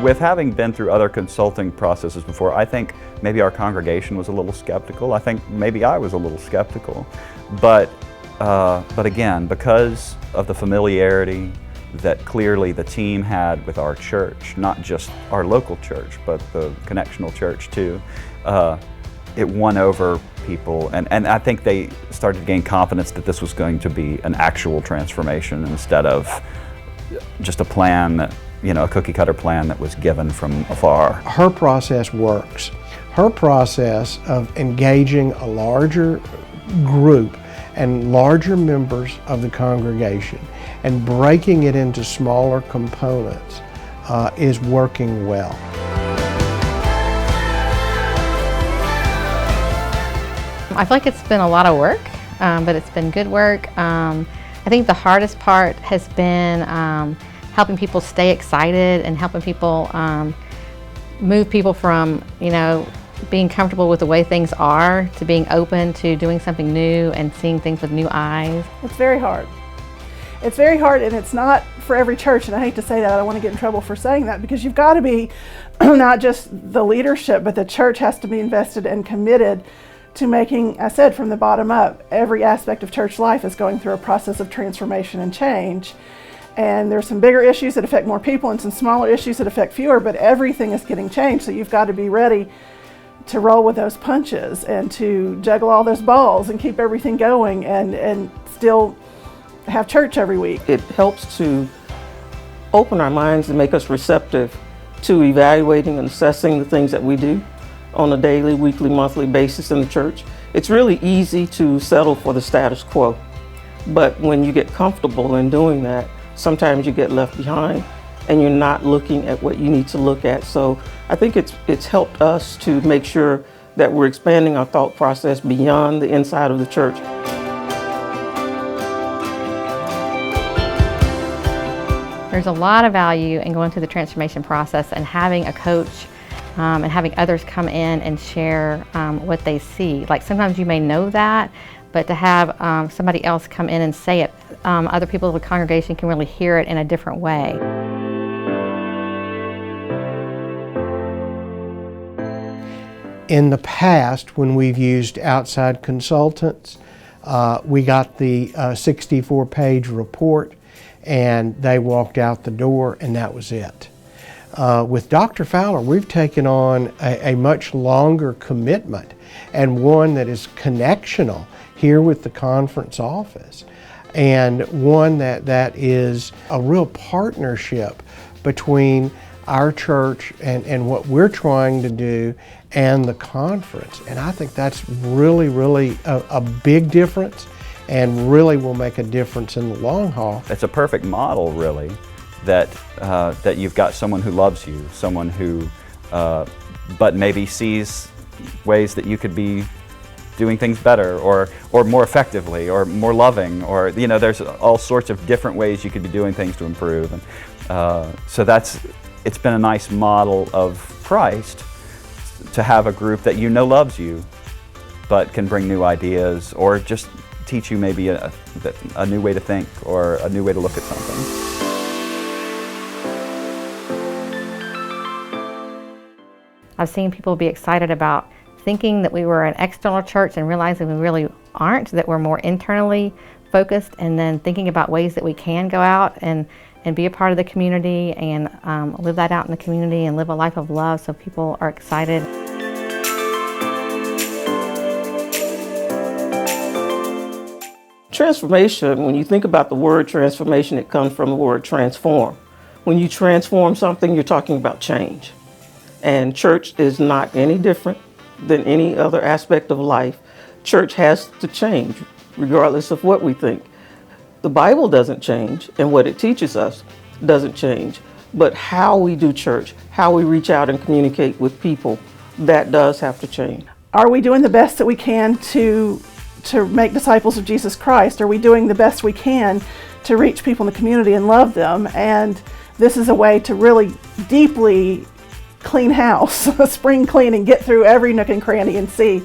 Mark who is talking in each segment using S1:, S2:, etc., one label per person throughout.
S1: With having been through other consulting processes before, I think maybe our congregation was a little skeptical. I think maybe I was a little skeptical. But again, because of the familiarity that clearly the team had with our church, not just our local church, but the connectional church too, it won over people, and I think they started to gain confidence that this was going to be an actual transformation instead of just a plan that, a cookie cutter plan that was given from afar.
S2: Her process works. Her process of engaging a larger group and larger members of the congregation and breaking it into smaller components is working well.
S3: I feel like it's been a lot of work, but it's been good work. I think the hardest part has been helping people stay excited and helping people move people from, being comfortable with the way things are to being open to doing something new and seeing things with new eyes.
S4: It's very hard. It's very hard, and it's not for every church, and I hate to say that. I don't want to get in trouble for saying that, because you've got to be not just the leadership, but the church has to be invested and committed to making, I said, from the bottom up. Every aspect of church life is going through a process of transformation and change. And there's some bigger issues that affect more people and some smaller issues that affect fewer, but everything is getting changed. So you've got to be ready to roll with those punches and to juggle all those balls and keep everything going and still have church every week.
S5: It helps to open our minds and make us receptive to evaluating and assessing the things that we do on a daily, weekly, monthly basis in the church. It's really easy to settle for the status quo, but when you get comfortable in doing that, sometimes you get left behind and you're not looking at what you need to look at. So I think it's helped us to make sure that we're expanding our thought process beyond the inside of the church.
S3: There's a lot of value in going through the transformation process and having a coach and having others come in and share what they see. Like sometimes you may know that, but to have somebody else come in and say it, other people in the congregation can really hear it in a different way.
S2: In the past, when we've used outside consultants, we got the 64-page report and they walked out the door and that was it. With Dr. Fowler, we've taken on a much longer commitment and one that is connectional here with the conference office, and one that is a real partnership between our church and what we're trying to do and the conference. And I think that's really, really a big difference and really will make a difference in the long haul.
S1: It's a perfect model, really, that you've got someone who loves you, someone who, but maybe sees ways that you could be doing things better or more effectively or more loving, or there's all sorts of different ways you could be doing things to improve. And so it's been a nice model of Christ to have a group that loves you, but can bring new ideas or just teach you maybe a new way to think or a new way to look at something.
S3: I've seen people be excited about thinking that we were an external church and realizing we really aren't, that we're more internally focused, and then thinking about ways that we can go out and be a part of the community and live that out in the community and live a life of love, so people are excited.
S5: Transformation, when you think about the word transformation, it comes from the word transform. When you transform something, you're talking about change. And church is not any different than any other aspect of life. Church has to change, regardless of what we think. The Bible doesn't change, and what it teaches us doesn't change. But how we do church, how we reach out and communicate with people, that does have to change.
S4: Are we doing the best that we can to make disciples of Jesus Christ? Are we doing the best we can to reach people in the community and love them? And this is a way to really deeply clean house, spring clean, and get through every nook and cranny and see,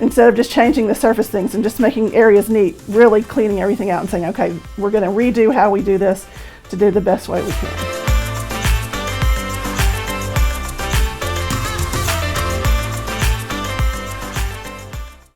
S4: instead of just changing the surface things and just making areas neat, really cleaning everything out and saying, okay, we're going to redo how we do this to do the best way we can.